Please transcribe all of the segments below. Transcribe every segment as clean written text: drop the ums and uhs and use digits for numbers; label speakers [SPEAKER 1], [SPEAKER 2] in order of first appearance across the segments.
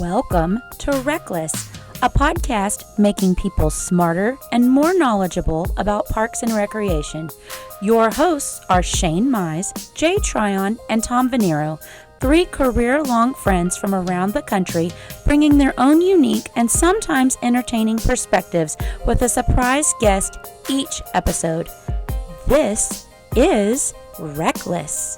[SPEAKER 1] Welcome to Reckless, a podcast making people smarter and more knowledgeable about parks and recreation. Your hosts are Shane Mize, Jay Tryon, and Tom Venniro, three career-long friends from around the country, bringing their own unique and sometimes entertaining perspectives with a surprise guest each episode. This is Reckless.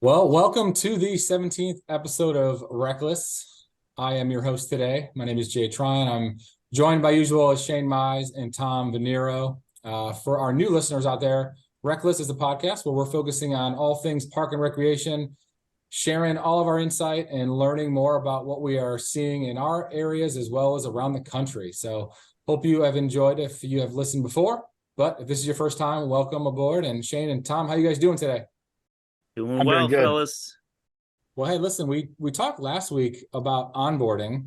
[SPEAKER 2] Well, welcome to the 17th episode of Reckless. I am your host today. My name is Jay Tryon. I'm joined by usual as Shane Mize and Tom Venniro. For our new listeners out there, Reckless is a podcast where we're focusing on all things park and recreation, sharing all of our insight and learning more about what we are seeing in our areas as well as around the country. So hope you have enjoyed if you have listened before. But if this is your first time, welcome aboard. And Shane and Tom, how you guys doing today?
[SPEAKER 3] Doing well, fellas.
[SPEAKER 2] Well, hey, listen, we talked last week about onboarding,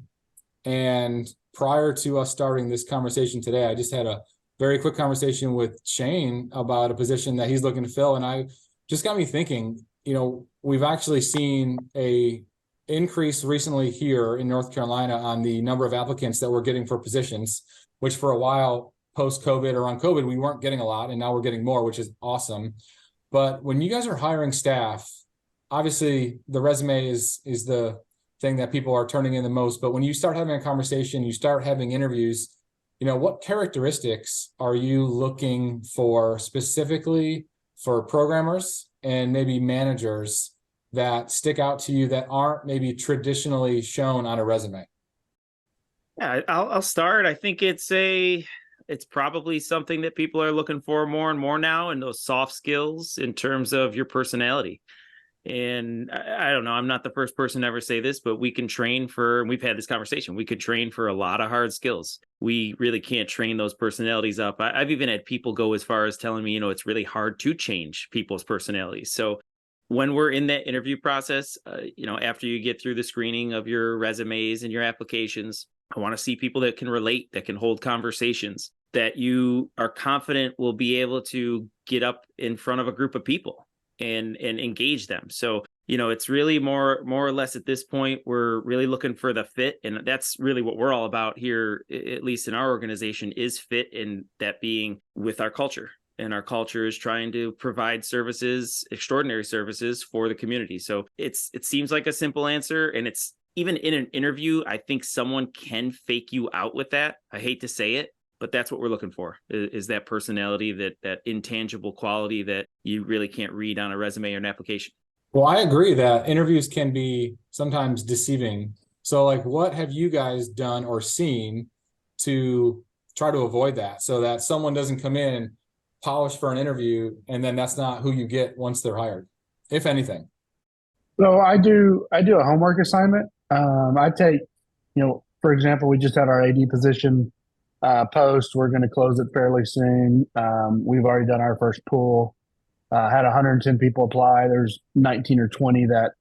[SPEAKER 2] and prior to us starting this conversation today, I just had a very quick conversation with Shane about a position that he's looking to fill, and I just got me thinking, we've actually seen a increase recently here in North Carolina on the number of applicants that we're getting for positions, which for a while, post-COVID or on COVID, we weren't getting a lot, and now we're getting more, which is awesome. But when you guys are hiring staff, obviously the resume is the thing that people are turning in the most. But when you start having a conversation, you start having interviews, what characteristics are you looking for specifically for programmers and maybe managers that stick out to you that aren't maybe traditionally shown on a resume?
[SPEAKER 3] Yeah, I'll start. I think it's probably something that people are looking for more and more now, and those soft skills in terms of your personality. And I don't know, I'm not the first person to ever say this, but we can train for, we've had this conversation, we could train for a lot of hard skills. We really can't train those personalities up. I've even had people go as far as telling me, it's really hard to change people's personalities. So when we're in that interview process, after you get through the screening of your resumes and your applications, I want to see people that can relate, that can hold conversations, that you are confident will be able to get up in front of a group of people and engage them. So, it's really more or less at this point, we're really looking for the fit. And that's really what we're all about here, at least in our organization, is fit, and that being with our culture. And our culture is trying to provide services, extraordinary services for the community. So it seems like a simple answer, and it's even in an interview, I think someone can fake you out with that. I hate to say it, but that's what we're looking for, is that personality, that intangible quality that you really can't read on a resume or an application.
[SPEAKER 2] Well, I agree that interviews can be sometimes deceiving. So what have you guys done or seen to try to avoid that, so that someone doesn't come in and polish for an interview and then that's not who you get once they're hired, if anything?
[SPEAKER 4] So I do a homework assignment. I take, for example, we just had our AD position post. We're going to close it fairly soon. We've already done our first pool, had 110 people apply. There's 19 or 20 that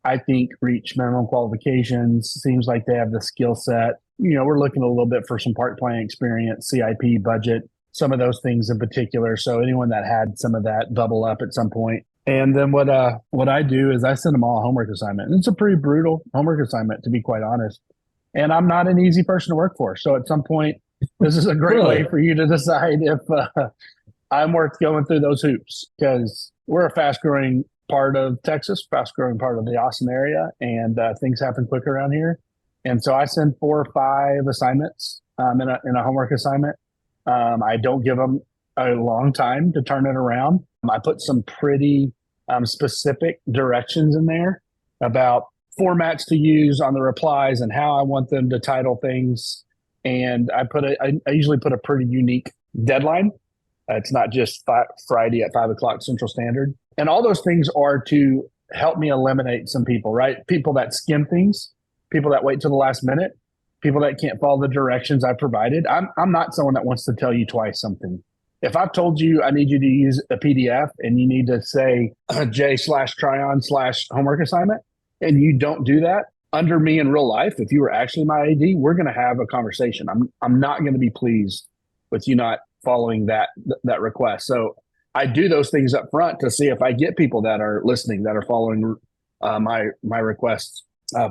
[SPEAKER 4] I think reach minimum qualifications. Seems like they have the skill set. We're looking a little bit for some park planning experience, CIP, budget, some of those things in particular. So anyone that had some of that bubble up at some point. And then what I do is I send them all a homework assignment. And it's a pretty brutal homework assignment, to be quite honest. And I'm not an easy person to work for. So at some point, this is a great way for you to decide if I'm worth going through those hoops, because we're a fast-growing part of Texas, fast-growing part of the Austin area, and things happen quick around here. And so I send 4 or 5 assignments in a homework assignment. I don't give them a long time to turn it around. I put some pretty specific directions in there about formats to use on the replies and how I want them to title things. And I usually put a pretty unique deadline. It's not just Friday at 5 o'clock Central Standard. And all those things are to help me eliminate some people, right? People that skim things, people that wait till the last minute, people that can't follow the directions I provided. I'm not someone that wants to tell you twice something. If I've told you I need you to use a PDF and you need to say J/Tryon/homework assignment, and you don't do that, under me in real life, if you were actually my AD, we're going to have a conversation. I'm not going to be pleased with you not following that request. So I do those things up front to see if I get people that are listening, that are following my requests,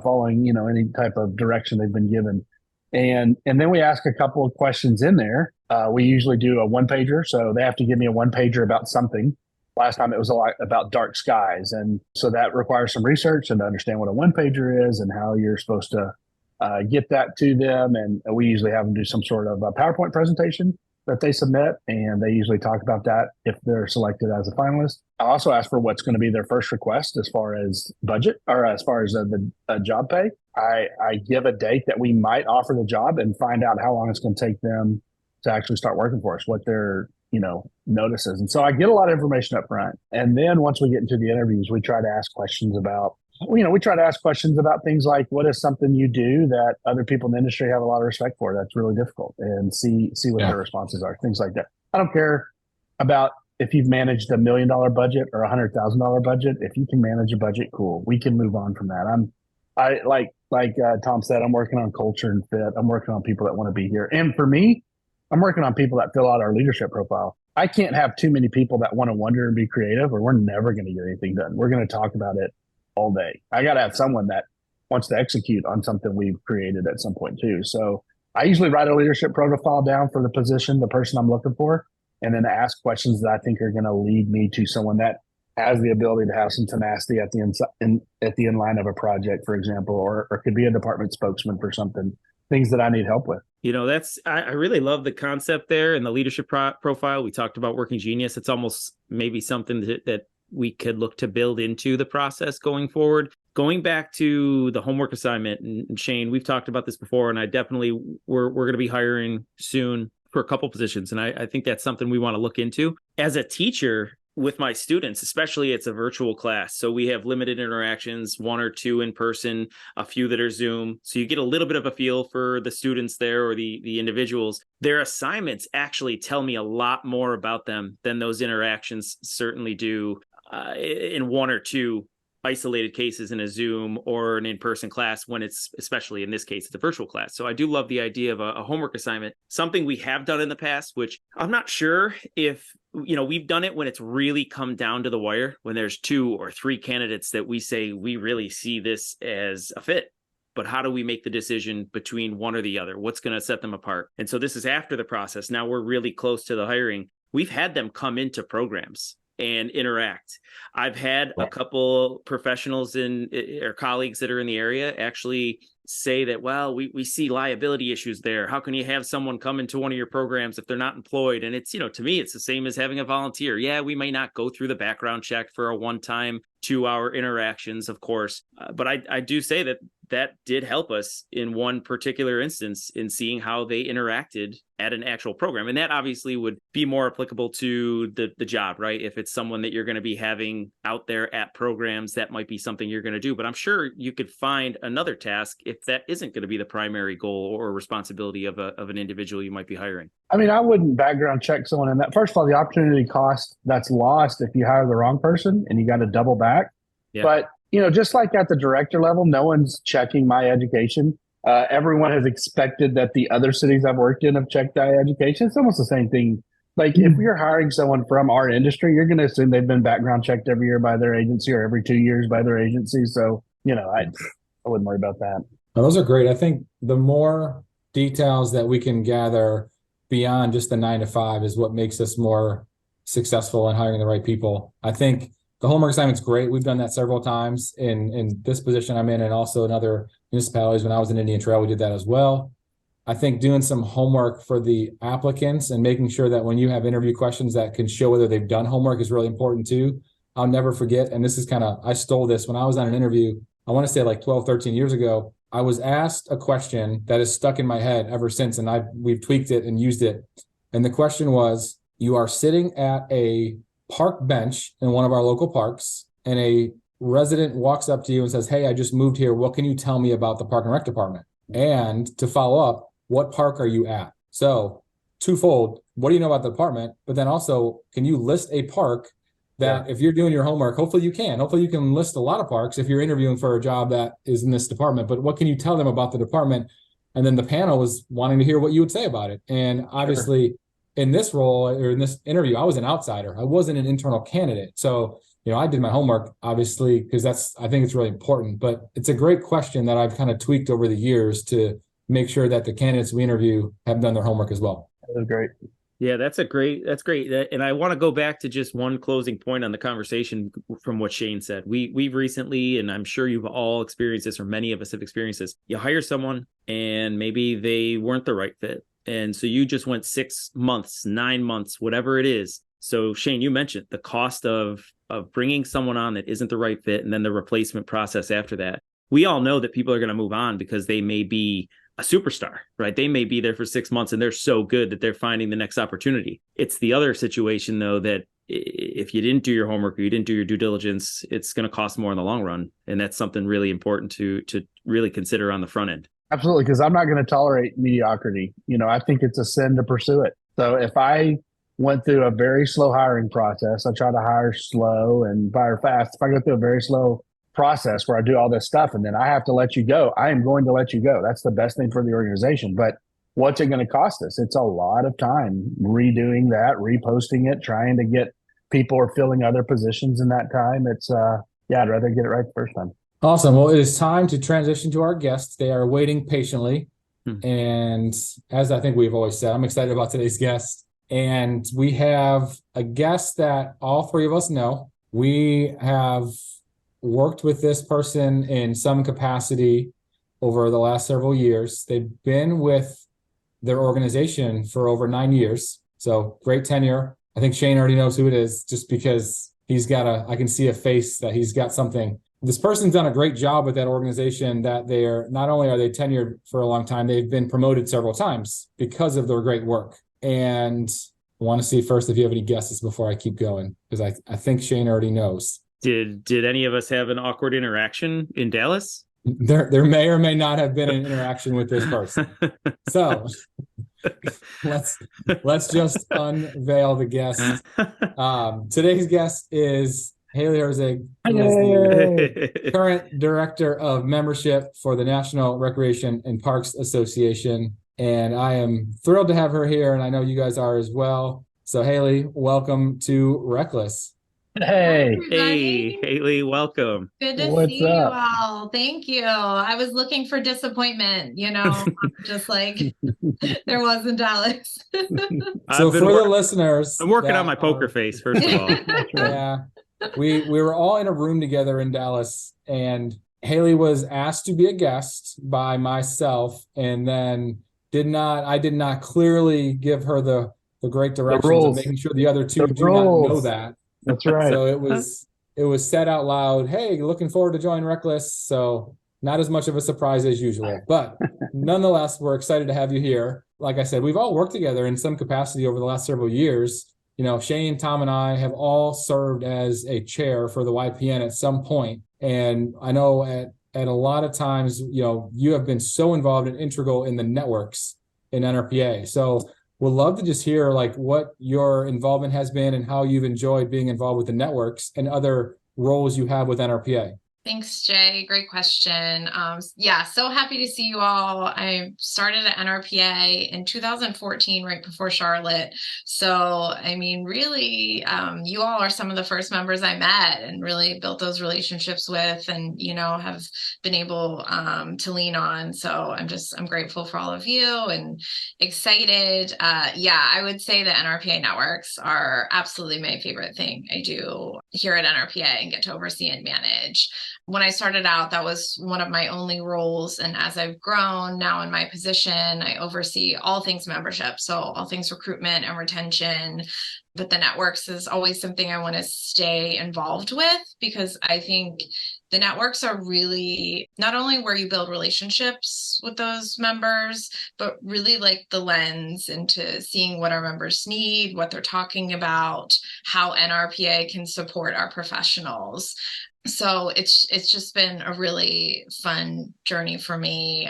[SPEAKER 4] following, any type of direction they've been given. And then we ask a couple of questions in there. We usually do a one pager. So they have to give me a one pager about something. Last time it was a lot about dark skies. And so that requires some research and to understand what a one pager is and how you're supposed to get that to them. And we usually have them do some sort of a PowerPoint presentation that they submit, and they usually talk about that if they're selected as a finalist. I also ask for what's going to be their first request as far as budget, or as far as the job pay. I give a date that we might offer the job and find out how long it's going to take them to actually start working for us, what their notices. And so I get a lot of information up front. And then once we get into the interviews, we try to ask questions about things like, what is something you do that other people in the industry have a lot of respect for that's really difficult, and see what their responses are, things like that. I don't care about if you've managed $1 million budget or $100,000 budget. If you can manage a budget, cool. We can move on from that. Like Tom said, I'm working on culture and fit. I'm working on people that want to be here. And for me, I'm working on people that fill out our leadership profile. I can't have too many people that want to wonder and be creative, or we're never going to get anything done. We're going to talk about it all day. I got to have someone that wants to execute on something we've created at some point too. So I usually write a leadership profile down for the position, the person I'm looking for, and then ask questions that I think are going to lead me to someone that has the ability to have some tenacity at the end line of a project, for example, or could be a department spokesman for something, things that I need help with.
[SPEAKER 3] I really love the concept there and the leadership profile. We talked about working genius. It's almost maybe something that we could look to build into the process going forward. Going back to the homework assignment, and Shane, we've talked about this before, and I definitely, we're going to be hiring soon for a couple positions. And I think that's something we want to look into. As a teacher with my students, especially, it's a virtual class. So we have limited interactions, 1 or 2 in person, a few that are Zoom. So you get a little bit of a feel for the students there, or the individuals. Their assignments actually tell me a lot more about them than those interactions certainly do in 1 or 2 isolated cases in a Zoom or an in-person class, when it's, especially in this case, it's a virtual class. So I do love the idea of a homework assignment, something we have done in the past, which I'm not sure if, we've done it when it's really come down to the wire, when there's 2 or 3 candidates that we say, we really see this as a fit. But how do we make the decision between one or the other? What's going to set them apart? And so this is after the process. Now we're really close to the hiring. We've had them come into programs and interact. I've had a couple professionals or colleagues that are in the area actually say that, well, we see liability issues there. How can you have someone come into one of your programs if they're not employed? And it's, to me, it's the same as having a volunteer. Yeah, we may not go through the background check for a one-time 2-hour interactions, of course. But I do say that did help us in one particular instance in seeing how they interacted at an actual program. And that obviously would be more applicable to the job, right? If it's someone that you're going to be having out there at programs, that might be something you're going to do. But I'm sure you could find another task if that isn't going to be the primary goal or responsibility of an individual you might be hiring.
[SPEAKER 4] I mean, I wouldn't background check someone in that. First of all, the opportunity cost that's lost if you hire the wrong person and you got to double back. Yeah. But, just like at the director level, no one's checking my education. Everyone has expected that the other cities I've worked in have checked my education. It's almost the same thing. Like if you're hiring someone from our industry, you're going to assume they've been background checked every year by their agency or every 2 years by their agency. So, I wouldn't worry about that.
[SPEAKER 2] Well, those are great. I think the more details that we can gather beyond just the 9 to 5 is what makes us more successful in hiring the right people. I think the homework assignment's great. We've done that several times in this position I'm in, and also in other municipalities. When I was in Indian Trail, we did that as well. I think doing some homework for the applicants and making sure that when you have interview questions that can show whether they've done homework is really important too. I'll never forget, and this is I stole this when I was on an interview, I want to say like 12, 13 years ago. I was asked a question that has stuck in my head ever since, and we've tweaked it and used it. And the question was, you are sitting at a park bench in one of our local parks, and a resident walks up to you and says, "Hey, I just moved here. What can you tell me about the Park and Rec department?" And to follow up, what park are you at? So twofold, what do you know about the department? But then also, can you list a park that if you're doing your homework, hopefully you can list a lot of parks if you're interviewing for a job that is in this department, but what can you tell them about the department? And then the panel was wanting to hear what you would say about it. And obviously in this role or in this interview, I was an outsider. I wasn't an internal candidate. So, I did my homework, obviously, because I think it's really important. But it's a great question that I've kind of tweaked over the years to make sure that the candidates we interview have done their homework as well.
[SPEAKER 4] That was great.
[SPEAKER 3] Yeah, that's great. And I want to go back to just one closing point on the conversation from what Shane said. We've recently, and I'm sure you've all experienced this, or many of us have experienced this. You hire someone and maybe they weren't the right fit. And so you just went 6 months, 9 months, whatever it is. So Shane, you mentioned the cost of bringing someone on that isn't the right fit, and then the replacement process after that. We all know that people are going to move on because they may be a superstar, right? They may be there for 6 months and they're so good that they're finding the next opportunity. It's the other situation, though, that if you didn't do your homework or you didn't do your due diligence, it's going to cost more in the long run. And that's something really important to really consider on the front end.
[SPEAKER 4] Absolutely, because I'm not going to tolerate mediocrity. I think it's a sin to pursue it. So if I went through a very slow hiring process, I try to hire slow and fire fast. If I go through a very slow process where I do all this stuff and then I have to let you go, I am going to let you go. That's the best thing for the organization. But what's it going to cost us? It's a lot of time redoing that, reposting it, trying to get people or filling other positions in that time. It's I'd rather get it right the first time.
[SPEAKER 2] Awesome. Well, it is time to transition to our guests. They are waiting patiently. And as I think we've always said, I'm excited about today's guest. And we have a guest that all three of us know. We have worked with this person in some capacity over the last several years. They've been with their organization for over 9 years. So great tenure. I think Shane already knows who it is just because I can see a face that he's got something. This person's done a great job with that organization, that not only are they tenured for a long time, they've been promoted several times because of their great work. And I want to see first if you have any guesses before I keep going, because I think Shane already knows. Did
[SPEAKER 3] any of us have an awkward interaction in Dallas?
[SPEAKER 2] There may or may not have been an interaction with this person. So let's just unveil the guest. Today's guest is Hayley Herzing, who is the current Director of Membership for the National Recreation and Parks Association. And I am thrilled to have her here, and I know you guys are as well. So Hayley, welcome to Recless.
[SPEAKER 4] Hey,
[SPEAKER 3] Hayley, welcome.
[SPEAKER 5] Good to see you all. Thank you. I was looking for disappointment, just like there was in Dallas.
[SPEAKER 2] So for the listeners,
[SPEAKER 3] I'm working on my poker face, first of all.
[SPEAKER 2] Yeah, we were all in a room together in Dallas, and Hayley was asked to be a guest by myself, and then I did not clearly give her the great directions of making sure the other two do not know that.
[SPEAKER 4] That's right.
[SPEAKER 2] So it was said out loud, hey, looking forward to joining Reckless. So not as much of a surprise as usual, but nonetheless, we're excited to have you here. Like I said, we've all worked together in some capacity over the last several years. Shane, Tom, and I have all served as a chair for the YPN at some point. And I know at a lot of times, you have been so involved and integral in the networks in NRPA. So we'd love to just hear what your involvement has been and how you've enjoyed being involved with the networks and other roles you have with NRPA.
[SPEAKER 5] Thanks, Jay. Great question. So happy to see you all. I started at NRPA in 2014, right before Charlotte. So, really, you all are some of the first members I met and really built those relationships with and, have been able to lean on. So I'm grateful for all of you and excited. I would say the NRPA networks are absolutely my favorite thing I do here at NRPA and get to oversee and manage. When I started out, that was one of my only roles. And as I've grown now in my position, I oversee all things membership. So all things recruitment and retention. But the networks is always something I want to stay involved with, because I think the networks are really not only where you build relationships with those members, but really the lens into seeing what our members need, what they're talking about, how NRPA can support our professionals. So it's just been a really fun journey for me.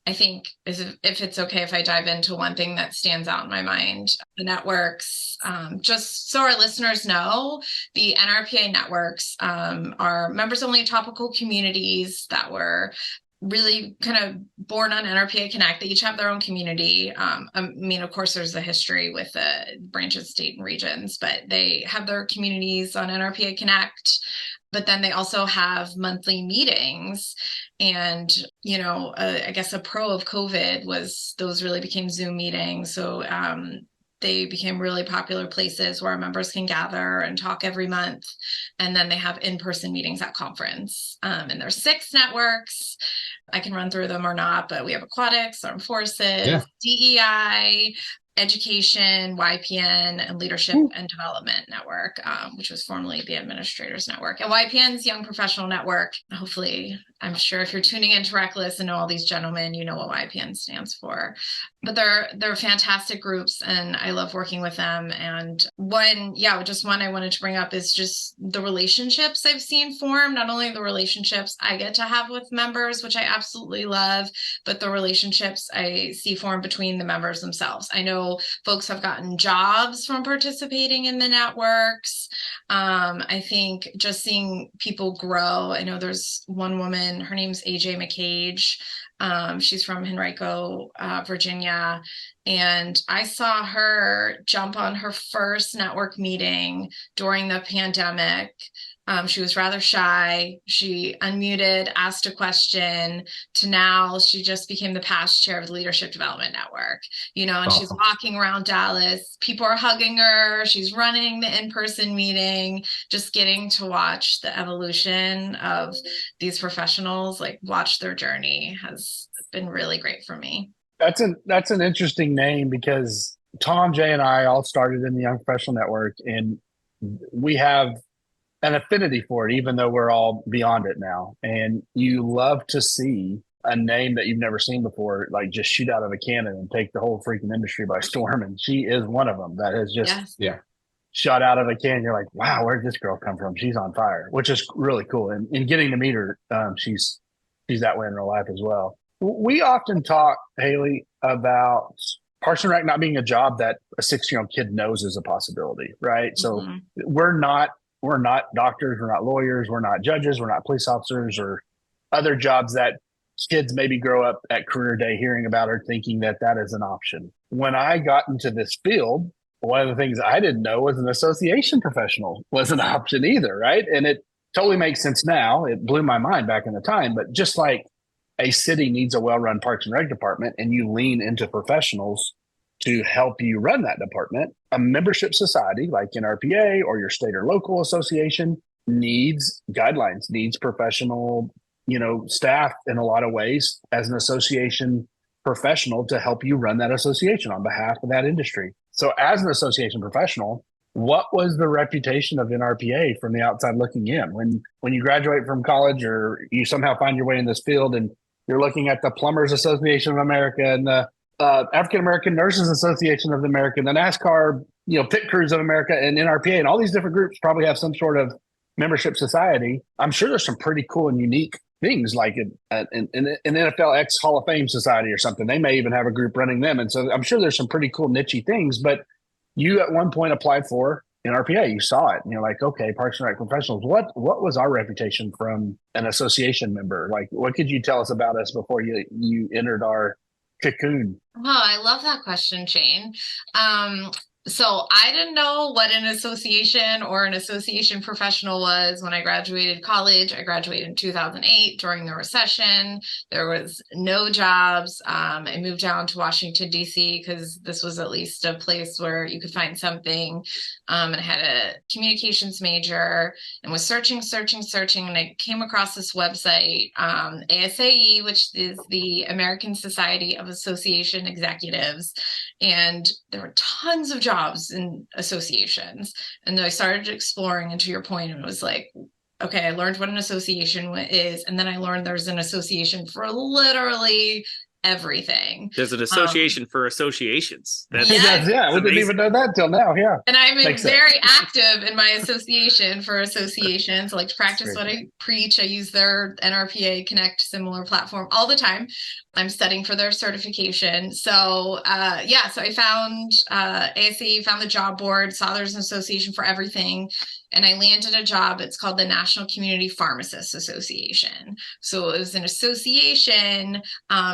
[SPEAKER 5] I think if it's okay if I dive into one thing that stands out in my mind, the networks, just so our listeners know, the NRPA networks are members-only topical communities that were really kind of born on NRPA Connect. They each have their own community. I mean, of course, there's a history with the branches, state and regions, but they have their communities on NRPA Connect. But then they also have monthly meetings. And, I guess a pro of COVID was those really became Zoom meetings. So they became really popular places where our members can gather and talk every month. And then they have in-person meetings at conference. And there's 6 networks. I can run through them or not, but we have aquatics, armed forces, DEI, education, YPN, and leadership and development network, which was formerly the administrators network. And YPN's Young Professional Network. Hopefully, I'm sure if you're tuning into Reckless and know all these gentlemen, you know what YPN stands for. But they're fantastic groups, and I love working with them. And one I wanted to bring up is just the relationships I've seen form. Not only the relationships I get to have with members, which I absolutely love, but the relationships I see form between the members themselves. I know folks have gotten jobs from participating in the networks. I think just seeing people grow. I know there's one woman, her name's AJ McCage. She's from Henrico, Virginia. And I saw her jump on her first network meeting during the pandemic. She was rather shy. She unmuted, asked a question, to now she just became the past chair of the Leadership Development Network, and she's walking around Dallas. People are hugging her. She's running the in-person meeting, just getting to watch the evolution of these professionals, watch their journey has been really great for me.
[SPEAKER 4] That's an interesting name, because Tom, Jay, and I all started in the Young Professional Network, and we have an affinity for it, even though we're all beyond it now. And you love to see a name that you've never seen before, just shoot out of a cannon and take the whole freaking industry by storm. And she is one of them that has just shot out of a cannon. You're like, wow, where did this girl come from? She's on fire, which is really cool. And getting to meet her, she's that way in real life as well. We often talk, Hayley, about Parks and Rec not being a job that a 6-year-old kid knows is a possibility, right? So we're not doctors, we're not lawyers, we're not judges, we're not police officers or other jobs that kids maybe grow up at career day hearing about or thinking that is an option. When I got into this field, one of the things I didn't know was an association professional was an option either, right? And it totally makes sense now. It blew my mind back in the time, but just like a city needs a well-run Parks and Rec department, and you lean into professionals to help you run that department, a membership society like NRPA or your state or local association needs guidelines, needs professional, staff in a lot of ways as an association professional to help you run that association on behalf of that industry. So as an association professional, what was the reputation of NRPA from the outside looking in? When you graduate from college or you somehow find your way in this field and you're looking at the Plumbers Association of America and the African American Nurses Association of America, and the NASCAR, Pit Crews of America, and NRPA, and all these different groups probably have some sort of membership society. I'm sure there's some pretty cool and unique things, like an NFL X Hall of Fame society or something. They may even have a group running them, and so I'm sure there's some pretty cool nichey things. But you at one point applied for NRPA, you saw it, and you're like, okay, Parks and Rec professionals. What was our reputation from an association member? What could you tell us about us before you entered our cocoon?
[SPEAKER 5] Oh, I love that question, Shane. So I didn't know what an association or an association professional was when I graduated college. I graduated in 2008 during the recession. There was no jobs. I moved down to Washington, D.C. because this was at least a place where you could find something. And I had a communications major and was searching. And I came across this website, ASAE, which is the American Society of Association Executives. And there were tons of jobs in associations. And then I started exploring, and to your point, and it was like, okay, I learned what an association is. And then I learned there's an association for literally everything.
[SPEAKER 3] There's an association for associations.
[SPEAKER 4] We didn't even know that till now. Yeah.
[SPEAKER 5] And I'm very active in my association for associations. I like to practice what I preach. I use their NRPA Connect similar platform all the time. I'm studying for their certification. So so I found ASA, found the job board, saw there's an association for everything, and I landed a job. It's called the National Community Pharmacists Association. So it was an association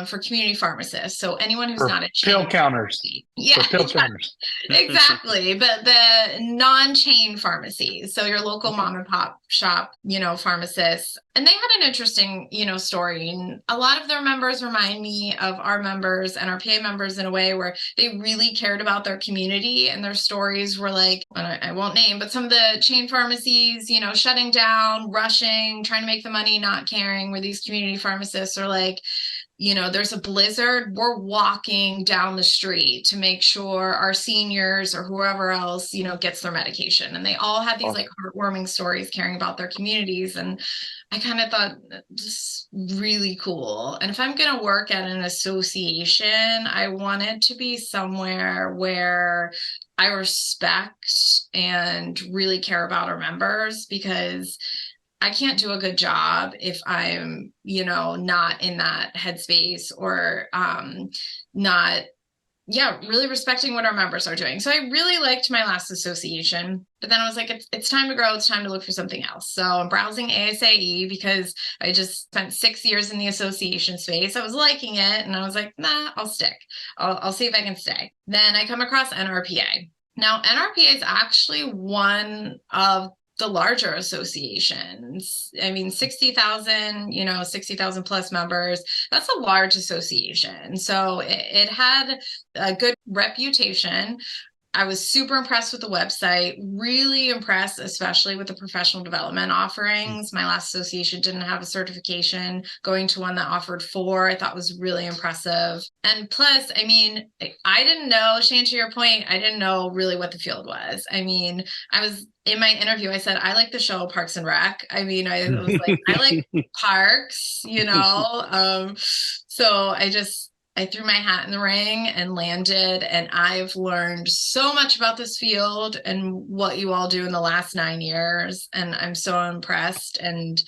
[SPEAKER 5] for community pharmacists. So anyone who's
[SPEAKER 4] For
[SPEAKER 5] not a
[SPEAKER 4] pill counters.
[SPEAKER 5] Yeah,
[SPEAKER 4] For pill counters.
[SPEAKER 5] exactly. But the non-chain pharmacies, so your local mom and pop shop, pharmacists, and they had an interesting, story. And a lot of their members remind me of our members and our PA members in a way where they really cared about their community, and their stories were like, I won't name, but some of the chain pharmacies, shutting down, rushing, trying to make the money, not caring, where these community pharmacists are like, there's a blizzard, we're walking down the street to make sure our seniors or whoever else, gets their medication. And they all had these like heartwarming stories caring about their communities. And I kind of thought this really cool. And if I'm going to work at an association, I want it to be somewhere where I respect and really care about our members, because I can't do a good job if I'm, not in that headspace or not, really respecting what our members are doing. So I really liked my last association, but then I was like, it's time to grow. It's time to look for something else. So I'm browsing ASAE because I just spent 6 years in the association space. I was liking it, and I was like, nah, I'll stick. I'll see if I can stay. Then I come across NRPA. Now, NRPA is actually one of the larger associations. I mean, 60,000, 60,000 plus members, that's a large association. So it had a good reputation. I was super impressed with the website, really impressed, especially with the professional development offerings. My last association didn't have a certification. Going to one that offered 4, I thought was really impressive. And plus, I mean, I didn't know, Shane, to your point, I didn't know really what the field was. I mean, in my interview, I said, I like the show Parks and Rec. I mean, I was like, I like parks, so I threw my hat in the ring and landed, and I've learned so much about this field and what you all do in the last 9 years. And I'm so impressed. And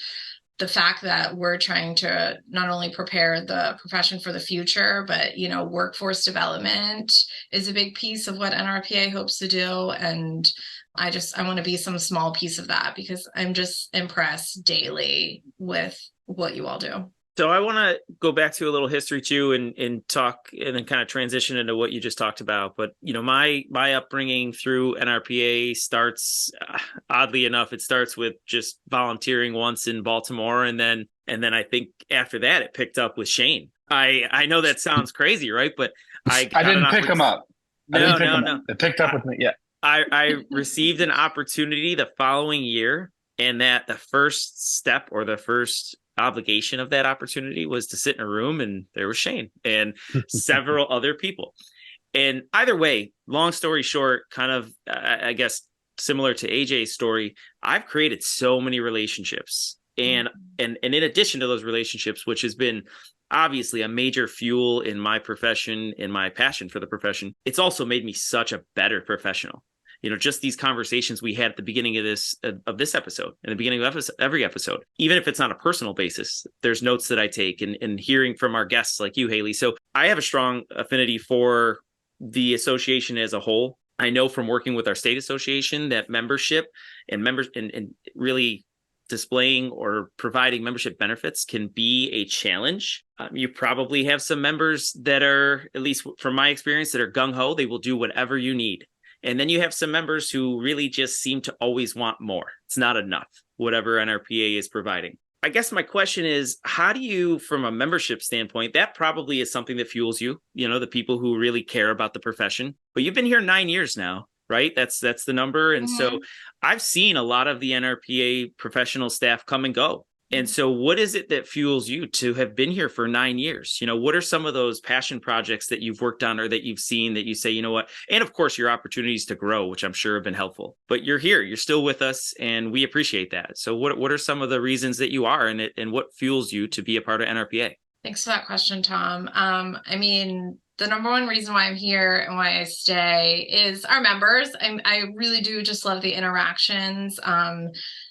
[SPEAKER 5] the fact that we're trying to not only prepare the profession for the future, but, workforce development is a big piece of what NRPA hopes to do. And I want to be some small piece of that, because I'm just impressed daily with what you all do.
[SPEAKER 3] So I want to go back to a little history too, and talk, and then kind of transition into what you just talked about. But my upbringing through NRPA starts, oddly enough, it starts with just volunteering once in Baltimore, and then I think after that it picked up with Shane. I know that sounds crazy, right? But I
[SPEAKER 4] didn't pick him up.
[SPEAKER 3] No.
[SPEAKER 4] It picked up with me. Yeah.
[SPEAKER 3] I received an opportunity the following year, and that the first step or the first obligation of that opportunity was to sit in a room, and there was Shane and several other people. And either way, long story short, kind of, I guess, similar to AJ's story, I've created so many relationships. And in addition to those relationships, which has been obviously a major fuel in my profession, in my passion for the profession, it's also made me such a better professional. Just these conversations we had at the beginning of this episode, and the beginning of every episode, even if it's on a personal basis, there's notes that I take and hearing from our guests like you, Hayley. So I have a strong affinity for the association as a whole. I know from working with our state association that membership and members and really displaying or providing membership benefits can be a challenge. You probably have some members that are, at least from my experience, that are gung-ho. They will do whatever you need. And then you have some members who really just seem to always want more. It's not enough, whatever NRPA is providing. I guess my question is, how do you, from a membership standpoint, that probably is something that fuels you, the people who really care about the profession. But you've been here 9 years now, right? That's the number. And so I've seen a lot of the NRPA professional staff come and go. And so what is it that fuels you to have been here for 9 years? What are some of those passion projects that you've worked on or that you've seen that you say, you know what? And of course, your opportunities to grow, which I'm sure have been helpful. But you're here, you're still with us, and we appreciate that. So what are some of the reasons that you are in it, and what fuels you to be a part of NRPA?
[SPEAKER 5] Thanks for that question, Tom. I mean, the number one reason why I'm here and why I stay is our members. I really do just love the interactions.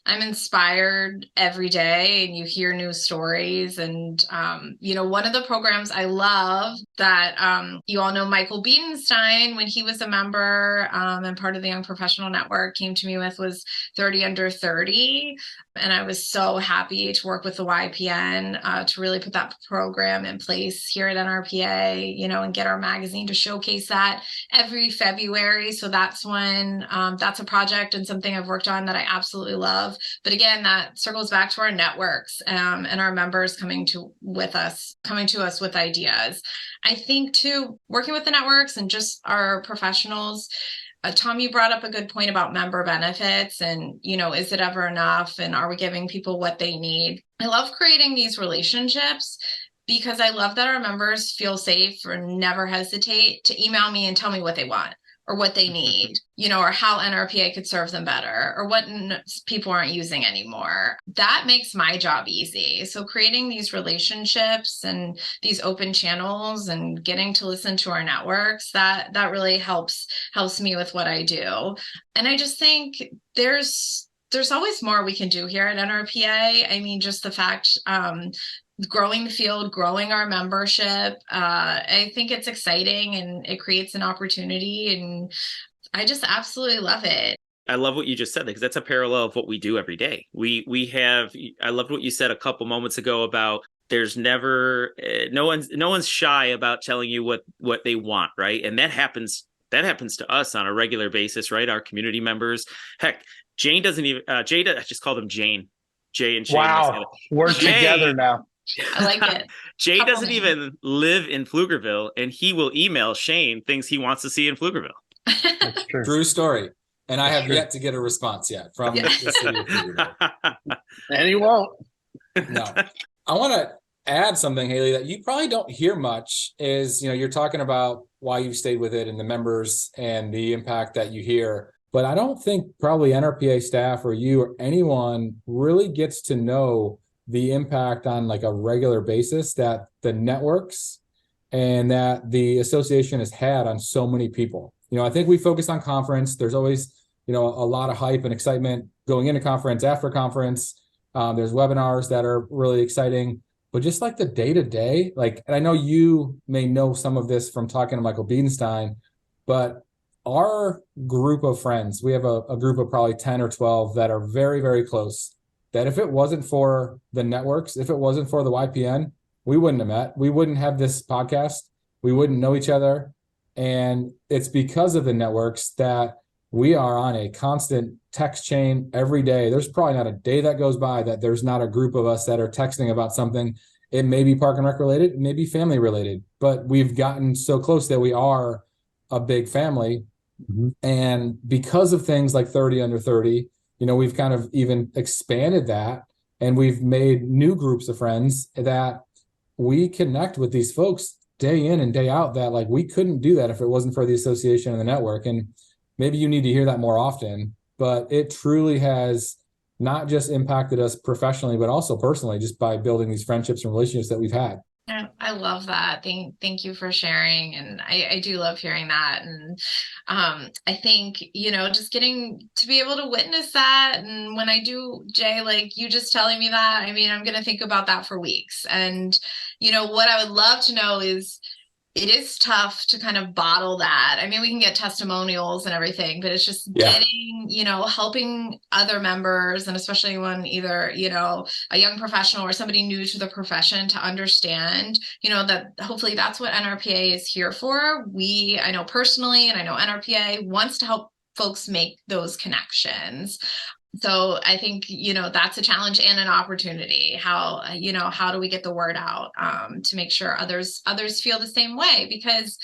[SPEAKER 5] I'm inspired every day, and you hear new stories. And, one of the programs I love that you all know Michael Biedenstein, when he was a member and part of the Young Professional Network, came to me with was 30 Under 30. And I was so happy to work with the YPN to really put that program in place here at NRPA, and get our magazine to showcase that every February. So that's when that's a project and something I've worked on that I absolutely love. But again, that circles back to our networks and our members coming to us with ideas. I think too, working with the networks and just our professionals. Tom, you brought up a good point about member benefits and, is it ever enough? And are we giving people what they need? I love creating these relationships because I love that our members feel safe or never hesitate to email me and tell me what they want or what they need, or how NRPA could serve them better or what people aren't using anymore. That makes my job easy. So creating these relationships and these open channels and getting to listen to our networks, that really helps me with what I do. And I just think there's always more we can do here at NRPA. I mean, just the fact, growing the field, growing our membership. I think it's exciting and it creates an opportunity, and I just absolutely love it.
[SPEAKER 3] I love what you just said because that's a parallel of what we do every day. I loved what you said a couple moments ago about there's never no one's shy about telling you what they want, right? And that happens to us on a regular basis, right? Our community members. Heck, Jane doesn't even Jada, I just called him Jane. Jay and Shane.
[SPEAKER 4] Wow, we're together now.
[SPEAKER 5] I like it.
[SPEAKER 3] Jay doesn't even live in Pflugerville, and he will email Shane things he wants to see in Pflugerville.
[SPEAKER 4] That's true.
[SPEAKER 2] True story. And I have yet to get a response yet from the city of Pflugerville.
[SPEAKER 4] And he won't.
[SPEAKER 2] No. I want to add something, Hayley, that you probably don't hear much is, you're talking about why you've stayed with it and the members and the impact that you hear. But I don't think probably NRPA staff or you or anyone really gets to know the impact on like a regular basis that the networks and that the association has had on so many people. I think we focus on conference. There's always, a lot of hype and excitement going into conference, after conference. There's webinars that are really exciting, but just like the day-to-day, and I know you may know some of this from talking to Michael Biedenstein, but our group of friends, we have a group of probably 10 or 12 that are very, very close, that if it wasn't for the networks, if it wasn't for the YPN, we wouldn't have met. We wouldn't have this podcast. We wouldn't know each other. And it's because of the networks that we are on a constant text chain every day. There's probably not a day that goes by that there's not a group of us that are texting about something. It may be park and rec related, it may be family related, but we've gotten so close that we are a big family. Mm-hmm. And because of things like 30 Under 30, we've kind of even expanded that, and we've made new groups of friends that we connect with these folks day in and day out that we couldn't do that if it wasn't for the association and the network. And maybe you need to hear that more often, but it truly has not just impacted us professionally, but also personally, just by building these friendships and relationships that we've had.
[SPEAKER 5] I love that. Thank you for sharing. And I do love hearing that. And I think, just getting to be able to witness that. And when I do, Jay, you just telling me that, I'm going to think about that for weeks. And, what I would love to know is, it is tough to kind of bottle that. We can get testimonials and everything, but it's just getting, helping other members, and especially when either, a young professional or somebody new to the profession to understand, that hopefully that's what NRPA is here for. I know personally, and I know NRPA wants to help folks make those connections. So I think, that's a challenge and an opportunity. How do we get the word out to make sure others feel the same way? Because,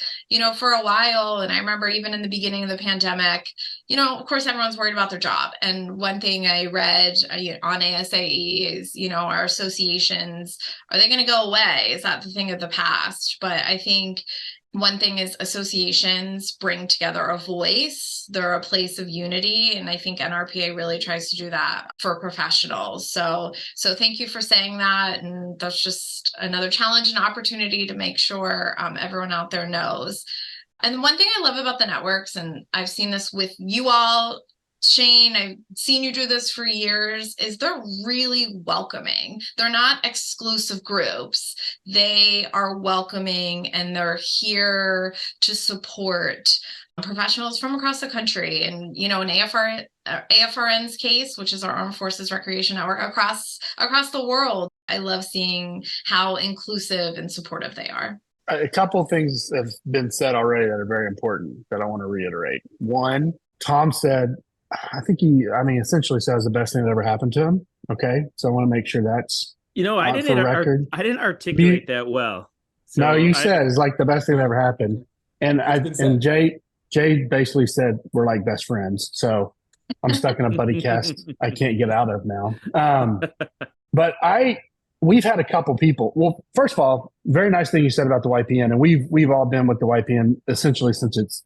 [SPEAKER 5] for a while, and I remember even in the beginning of the pandemic, of course, everyone's worried about their job. And one thing I read on ASAE is, our associations, are they going to go away? Is that the thing of the past? But I think one thing is associations bring together a voice. They're a place of unity. And I think NRPA really tries to do that for professionals. So thank you for saying that. And that's just another challenge and opportunity to make sure everyone out there knows. And one thing I love about the networks, and I've seen this with you all Shane, I've seen you do this for years, is they're really welcoming. They're not exclusive groups. They are welcoming, and they're here to support professionals from across the country. And, in AFRN's case, which is our Armed Forces Recreation Network, across the world, I love seeing how inclusive and supportive they are.
[SPEAKER 4] A couple of things have been said already that are very important that I want to reiterate. One, Tom said, I think essentially says the best thing that ever happened to him. Okay. So I want to make sure that's
[SPEAKER 3] I didn't articulate that well. So
[SPEAKER 4] no, you said it's like the best thing that ever happened. And Jay basically said we're like best friends. So I'm stuck in a buddy cast I can't get out of now. But we've had a couple people. Well, first of all, very nice thing you said about the YPN, and we've all been with the YPN essentially since its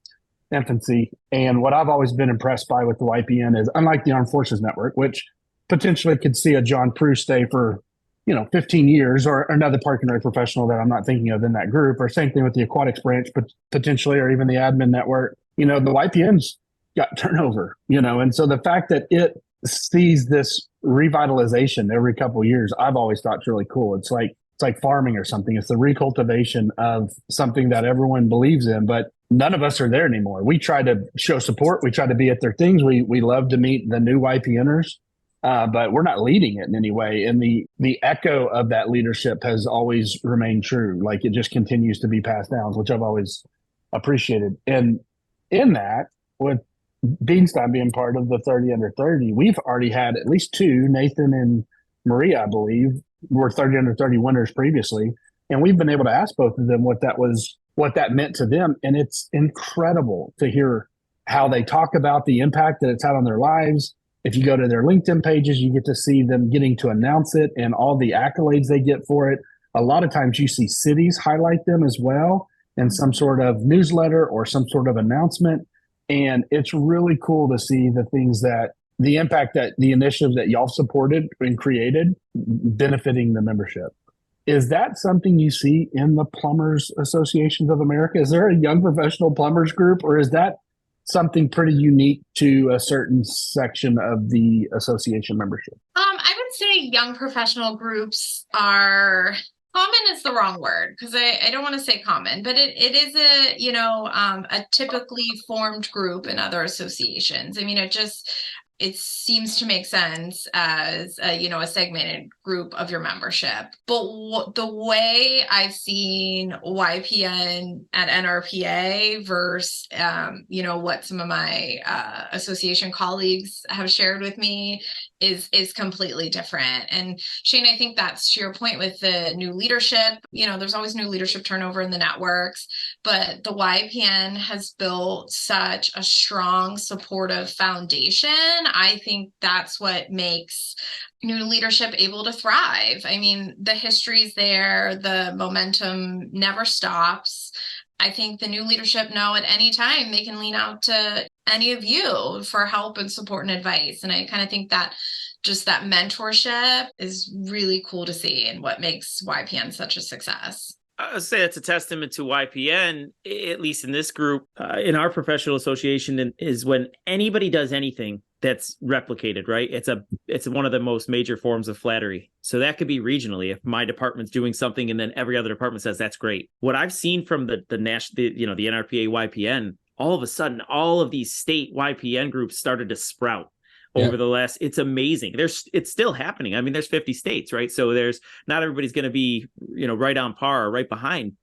[SPEAKER 4] infancy. And what I've always been impressed by with the YPN is, unlike the Armed Forces Network, which potentially could see a John Prue stay for 15 years, or another park and rec professional that I'm not thinking of in that group, or same thing with the aquatics branch, but potentially, or even the admin network. The YPN's got turnover, and so the fact that it sees this revitalization every couple of years, I've always thought is really cool. It's like farming or something. It's the recultivation of something that everyone believes in, but none of us are there anymore. We try to show support. We try to be at their things. We love to meet the new YPNers, but we're not leading it in any way. And the echo of that leadership has always remained true. Like, it just continues to be passed down, which I've always appreciated. And in that, with Beanstein being part of the 30 under 30, we've already had at least two, Nathan and Maria, I believe, were 30 under 30 winners previously. And we've been able to ask both of them what that meant to them. And it's incredible to hear how they talk about the impact that it's had on their lives. If you go to their LinkedIn pages, you get to see them getting to announce it and all the accolades they get for it. A lot of times you see cities highlight them as well in some sort of newsletter or some sort of announcement. And it's really cool to see the impact that the initiative that y'all supported and created benefiting the membership. Is that something you see in the Plumbers Associations of America? Is there a young professional plumbers group, or is that something pretty unique to a certain section of the association membership?
[SPEAKER 5] I would say young professional groups are common is the wrong word, because I don't want to say common, but it is a typically formed group in other associations. I mean, it seems to make sense as a segmented group of your membership. But the way I've seen YPN at NRPA versus what some of my association colleagues have shared with me is completely different. And Shane, I think that's to your point with the new leadership. There's always new leadership turnover in the networks, but the YPN has built such a strong, supportive foundation. I think that's what makes new leadership able to thrive. I mean, the history's there, the momentum never stops. I think the new leadership know at any time they can lean out to any of you for help and support and advice. And I kind of think that just that mentorship is really cool to see, and what makes YPN such a success.
[SPEAKER 3] I would say that's a testament to YPN, at least in this group, in our professional association, is when anybody does anything that's replicated, right? It's one of the most major forms of flattery. So that could be regionally. If my department's doing something and then every other department says that's great. What I've seen from the NRPA YPN, all of a sudden, all of these state YPN groups started to sprout. Over the last, it's amazing. It's still happening. I mean, there's 50 states, right? So not everybody's going to be, right on par or right behind,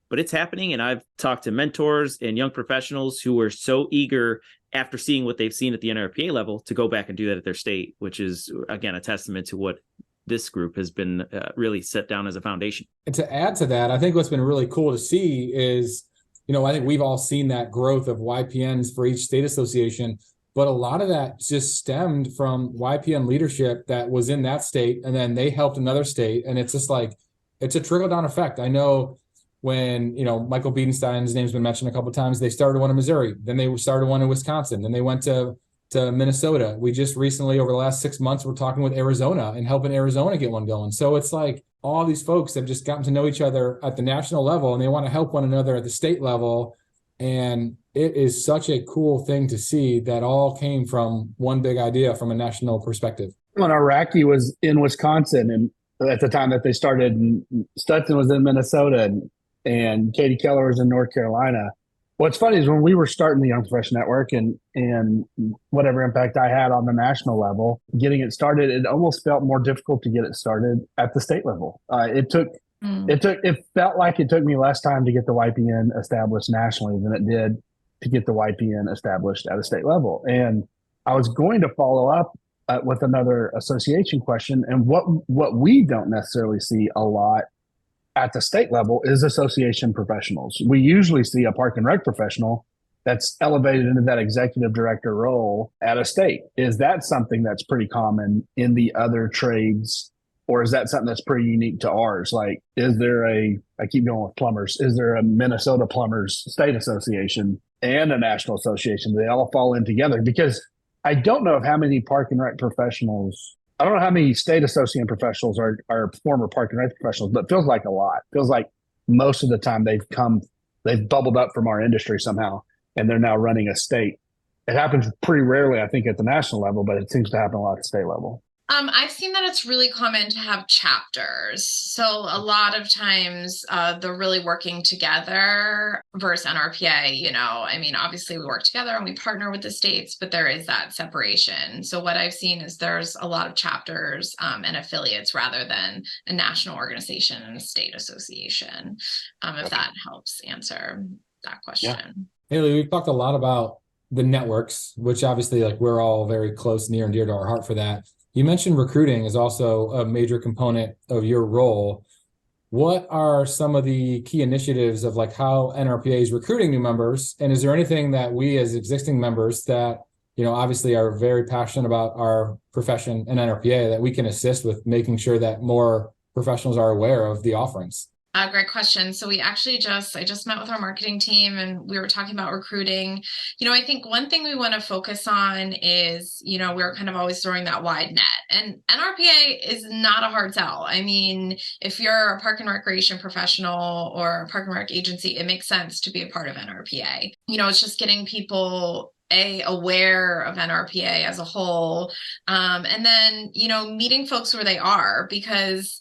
[SPEAKER 3] but it's happening. And I've talked to mentors and young professionals who are so eager after seeing what they've seen at the NRPA level to go back and do that at their state, which is, again, a testament to what this group has been really set down as a foundation.
[SPEAKER 2] And to add to that, I think what's been really cool to see is, I think we've all seen that growth of YPNs for each state association. But a lot of that just stemmed from YPN leadership that was in that state, and then they helped another state. And it's just like, it's a trickle-down effect. I know when, Michael Biedenstein's name's been mentioned a couple of times, they started one in Missouri, then they started one in Wisconsin, then they went to Minnesota. We just recently, over the last 6 months, we're talking with Arizona and helping Arizona get one going. So it's like all these folks have just gotten to know each other at the national level, and they want to help one another at the state level. And it is such a cool thing to see that all came from one big idea from a national perspective.
[SPEAKER 4] When Iraqi was in Wisconsin, and at the time that they started, and Stetson was in Minnesota, and Katie Keller was in North Carolina. What's funny is when we were starting the Young Professional Network and whatever impact I had on the national level, getting it started, it almost felt more difficult to get it started at the state level. It felt like it took me less time to get the YPN established nationally than it did to get the YPN established at a state level. And I was going to follow up with another association question. And what we don't necessarily see a lot at the state level is association professionals. We usually see a park and rec professional that's elevated into that executive director role at a state. Is that something that's pretty common in the other trades, or is that something that's pretty unique to ours? Like, is there I keep going with plumbers, is there a Minnesota Plumbers State Association and a national association? They all fall in together, because I don't know of how many park and rec professionals, I don't know how many state association professionals are former park and rec professionals, but it feels like a lot. It feels like most of the time they've bubbled up from our industry somehow, and they're now running a state. It happens pretty rarely, I think, at the national level, but it seems to happen a lot at the state level.
[SPEAKER 5] I've seen that it's really common to have chapters. So a lot of times they're really working together versus NRPA. I mean, obviously we work together and we partner with the states, but there is that separation. So what I've seen is there's a lot of chapters and affiliates rather than a national organization and a state association, if that helps answer that question.
[SPEAKER 2] Yeah. Hayley, we've talked a lot about the networks, which obviously we're all very close, near and dear to our heart for that. You mentioned recruiting is also a major component of your role. What are some of the key initiatives of how NRPA is recruiting new members? And is there anything that we as existing members that, obviously are very passionate about our profession and NRPA that we can assist with making sure that more professionals are aware of the offerings?
[SPEAKER 5] Great question. So I just met with our marketing team and we were talking about recruiting. I think one thing we want to focus on is, we're kind of always throwing that wide net, and NRPA is not a hard sell. I mean, if you're a park and recreation professional or a park and rec agency, it makes sense to be a part of NRPA. It's just getting people aware of NRPA as a whole. And then, meeting folks where they are, because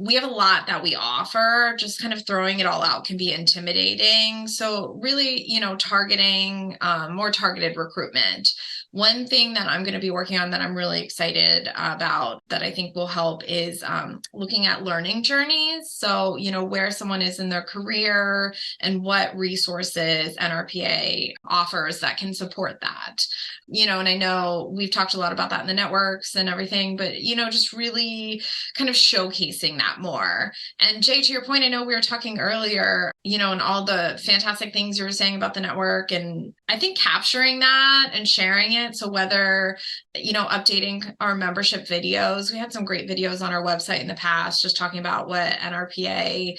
[SPEAKER 5] we have a lot that we offer. Just kind of throwing it all out can be intimidating. So really, targeting more targeted recruitment. One thing that I'm going to be working on that I'm really excited about that I think will help is looking at learning journeys. So, where someone is in their career and what resources NRPA offers that can support that. And I know we've talked a lot about that in the networks and everything, but, just really kind of showcasing that more. And Jay, to your point, I know we were talking earlier, and all the fantastic things you were saying about the network, and I think capturing that and sharing it. So whether, updating our membership videos, we had some great videos on our website in the past, just talking about what NRPA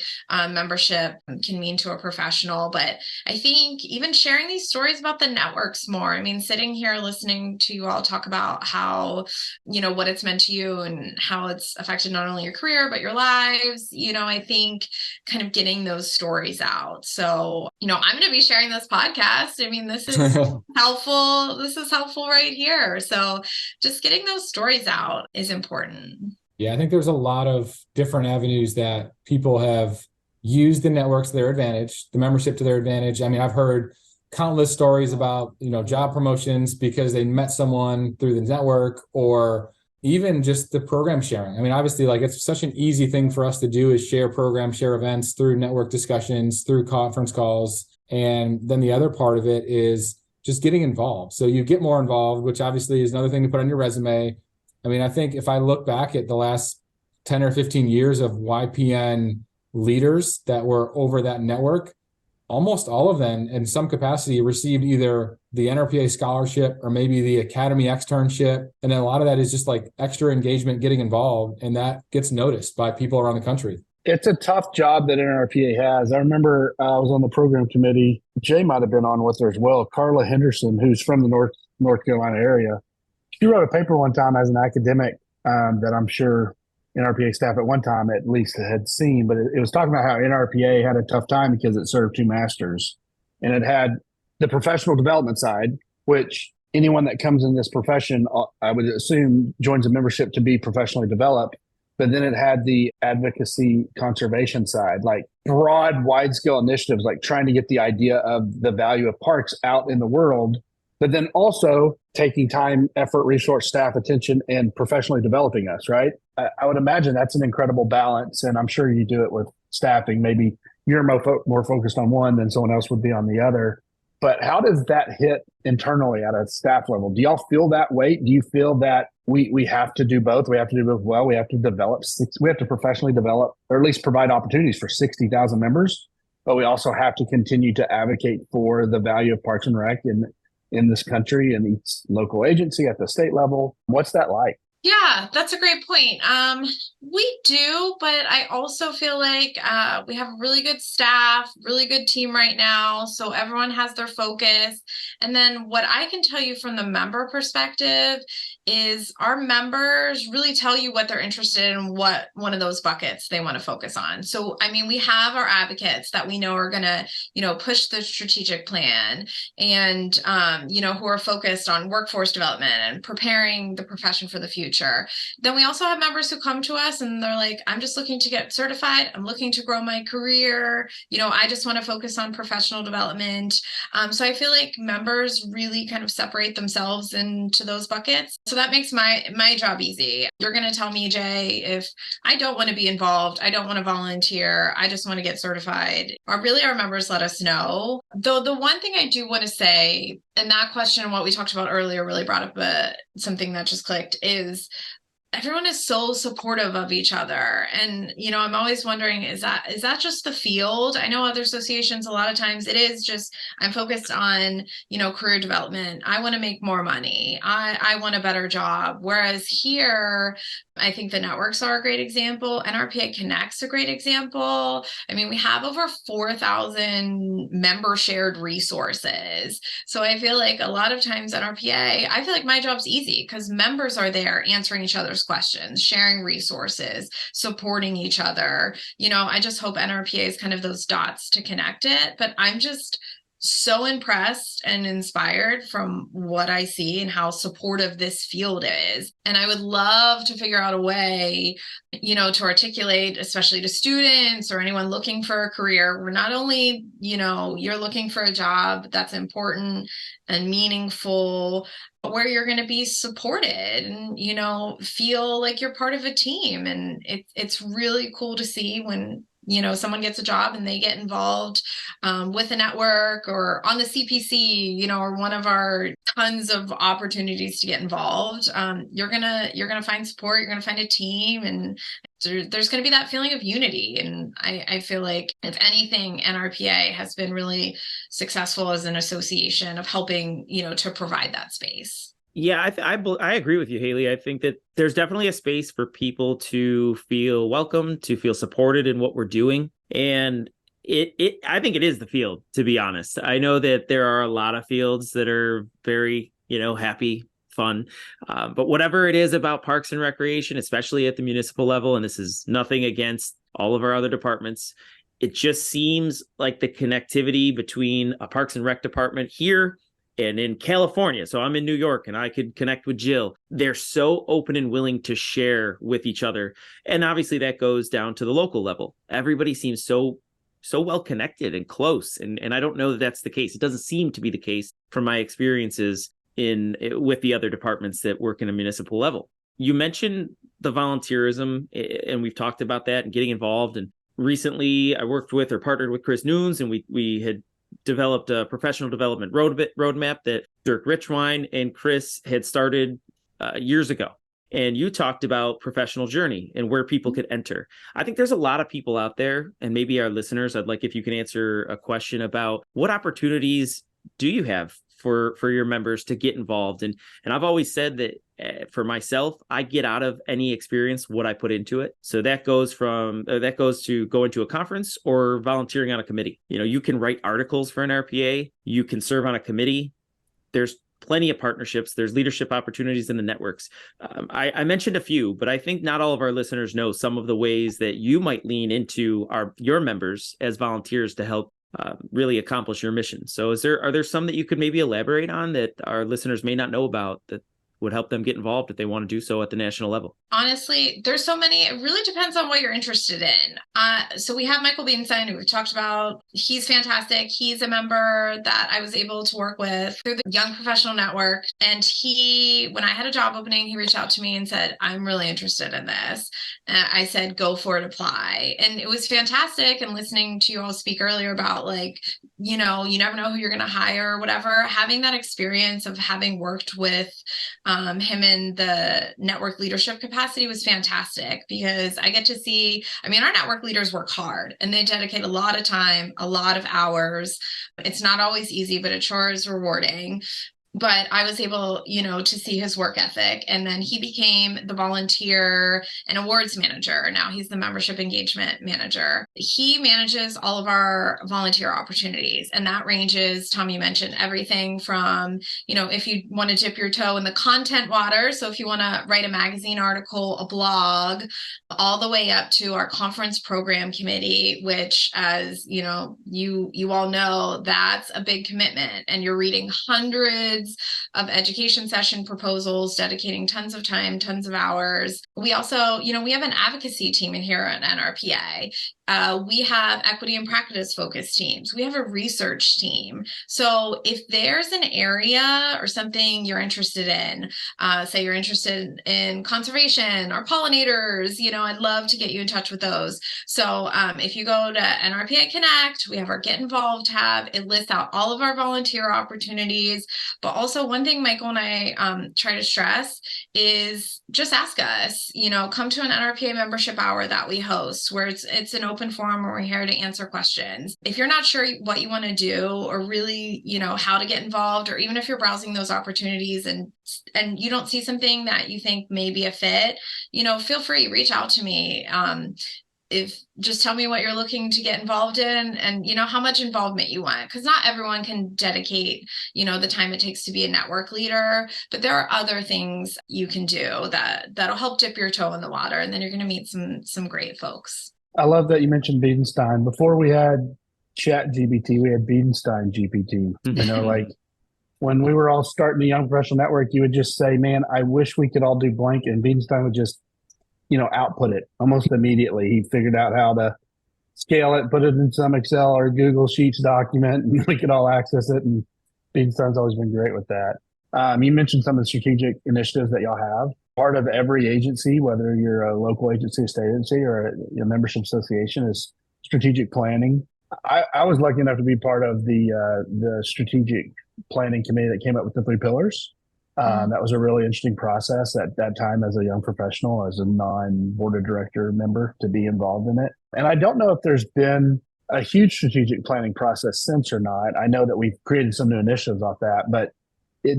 [SPEAKER 5] membership can mean to a professional. But I think even sharing these stories about the networks more, I mean, sitting here listening to you all talk about how, what it's meant to you and how it's affected not only your career, but your lives, I think kind of getting those stories out. So, I'm going to be sharing this podcast. I mean, this is helpful. This is helpful right here. So just getting those stories out is important.
[SPEAKER 2] Yeah, I think there's a lot of different avenues that people have used the networks to their advantage, the membership to their advantage. I mean, I've heard countless stories about, job promotions because they met someone through the network, or even just the program sharing. I mean, obviously, it's such an easy thing for us to do is share programs, share events through network discussions, through conference calls. And then the other part of it is just getting involved. So you get more involved, which obviously is another thing to put on your resume. I mean, I think if I look back at the last 10 or 15 years of YPN leaders that were over that network, almost all of them in some capacity received either the NRPA scholarship or maybe the Academy externship. And then a lot of that is just extra engagement, getting involved, and that gets noticed by people around the country.
[SPEAKER 4] It's a tough job that NRPA has. I remember I was on the program committee. Jay might have been on with her as well. Carla Henderson, who's from the North Carolina area. She wrote a paper one time as an academic that I'm sure NRPA staff at one time at least had seen, but it was talking about how NRPA had a tough time because it served two masters. and it had the professional development side, which anyone that comes in this profession, I would assume, joins a membership to be professionally developed. But then it had the advocacy conservation side, like broad, wide scale initiatives, like trying to get the idea of the value of parks out in the world, but then also taking time, effort, resource, staff, attention, and professionally developing us, right? I would imagine that's an incredible balance. And I'm sure you do it with staffing. Maybe you're more focused on one than someone else would be on the other. But how does that hit internally at a staff level? Do y'all feel that weight? Do you feel that we have to do both? We have to do both well. We have to we have to professionally develop, or at least provide opportunities for 60,000 members. But we also have to continue to advocate for the value of Parks and Rec in this country and each local agency at the state level. What's that like?
[SPEAKER 5] Yeah, that's a great point. We do, but I also feel like we have a really good staff, really good team right now. So everyone has their focus. And then what I can tell you from the member perspective is our members really tell you what they're interested in, what one of those buckets they want to focus on. So, I mean, we have our advocates that we know are going to, push the strategic plan and, who are focused on workforce development and preparing the profession for the future. Then we also have members who come to us and they're like, I'm just looking to get certified. I'm looking to grow my career. I just want to focus on professional development. So I feel like members really kind of separate themselves into those buckets. So that makes my job easy. You're going to tell me, Jay, if I don't want to be involved, I don't want to volunteer, I just want to get certified. Our members let us know. Though the one thing I do want to say, and that question, what we talked about earlier, really brought up something that just clicked, is everyone is so supportive of each other. And, I'm always wondering, is that just the field? I know other associations, a lot of times it is just, I'm focused on, career development. I want to make more money. I want a better job. Whereas here, I think the networks are a great example. NRPA Connect's a great example. I mean, we have over 4,000 member shared resources. So I feel like a lot of times NRPA, I feel like my job's easy because members are there answering each other's questions, sharing resources, supporting each other. I just hope NRPA is kind of those dots to connect it. But I'm just so impressed and inspired from what I see and how supportive this field is. And I would love to figure out a way, to articulate, especially to students or anyone looking for a career, where not only, you're looking for a job that's important and meaningful, but where you're going to be supported and, feel like you're part of a team. And it's really cool to see when someone gets a job and they get involved with a network or on the CPC, or one of our tons of opportunities to get involved. You're gonna find support. You're gonna find a team, and there's gonna be that feeling of unity. And I feel like, if anything, NRPA has been really successful as an association of helping, to provide that space.
[SPEAKER 3] Yeah, I agree with you, Hayley. I think that there's definitely a space for people to feel welcome, to feel supported in what we're doing. And I think it is the field, to be honest. I know that there are a lot of fields that are very, happy, fun. But whatever it is about Parks and Recreation, especially at the municipal level, and this is nothing against all of our other departments, it just seems like the connectivity between a Parks and Rec department here and in California, so I'm in New York and I could connect with Jill. They're so open and willing to share with each other. And obviously that goes down to the local level. Everybody seems so well connected and close. And I don't know that that's the case. It doesn't seem to be the case from my experiences with the other departments that work in a municipal level. You mentioned the volunteerism, and we've talked about that and getting involved. And recently I worked with or partnered with Chris Nunes, and we had developed a professional development roadmap that Dirk Richwine and Chris had started years ago. And you talked about professional journey and where people could enter. I think there's a lot of people out there, and maybe our listeners, I'd like if you can answer a question about what opportunities do you have for your members to get involved. And I've always said that for myself, I get out of any experience what I put into it. So that goes to going to a conference or volunteering on a committee. You can write articles for an RPA. You can serve on a committee. There's plenty of partnerships. There's leadership opportunities in the networks. I mentioned a few, but I think not all of our listeners know some of the ways that you might lean into your members as volunteers to help really accomplish your mission. So are there some that you could maybe elaborate on that our listeners may not know about that would help them get involved if they want to do so at the national level?
[SPEAKER 5] Honestly, there's so many. It really depends on what you're interested in. So we have Michael Beanstein, who we've talked about. He's fantastic. He's a member that I was able to work with through the Young Professional Network. And when I had a job opening, he reached out to me and said, I'm really interested in this. And I said, go for it, apply. And it was fantastic. And listening to you all speak earlier about you never know who you're going to hire or whatever. Having that experience of having worked with him in the network leadership capacity was fantastic, because I get to see, our network leaders work hard and they dedicate a lot of time, a lot of hours. It's not always easy, but it sure is rewarding. But I was able, to see his work ethic. And then he became the volunteer and awards manager. Now he's the membership engagement manager. He manages all of our volunteer opportunities. And that ranges, Tom, you mentioned everything from, if you want to dip your toe in the content water. So if you want to write a magazine article, a blog, all the way up to our conference program committee, which, as you all know, that's a big commitment. And you're reading hundreds of education session proposals, dedicating tons of time, tons of hours. We also, we have an advocacy team in here at NRPA. We have equity and practice focused teams. We have a research team. So if there's an area or something you're interested in, say you're interested in conservation or pollinators, I'd love to get you in touch with those. So if you go to NRPA Connect, we have our Get Involved tab. It lists out all of our volunteer opportunities. But also one thing Michael and I try to stress is just ask us, come to an NRPA membership hour that we host, where it's an open forum where we're here to answer questions. If you're not sure what you want to do, or really, how to get involved, or even if you're browsing those opportunities and you don't see something that you think may be a fit, feel free, reach out to me. Just tell me what you're looking to get involved in, and how much involvement you want, because not everyone can dedicate the time it takes to be a network leader, but there are other things you can do that'll help dip your toe in the water, and then you're going to meet some great folks.
[SPEAKER 4] I love that you mentioned Bedenstein. Before we had Chat GPT, we had Bedenstein GPT. When we were all starting the Young Professional Network, you would just say, man, I wish we could all do blank, and Bedenstein would just output it almost immediately. He figured out how to scale it, put it in some Excel or Google Sheets document, and we could all access it. And Bedenstein's always been great with that. You mentioned some of the strategic initiatives that y'all have. Part of every agency, whether you're a local agency, a state agency, or a membership association, is strategic planning. I was lucky enough to be part of the strategic planning committee that came up with the 3 pillars. That was a really interesting process at that time as a young professional, as a non-board of director member, to be involved in it. And I don't know if there's been a huge strategic planning process since or not. I know that we've created some new initiatives off that, but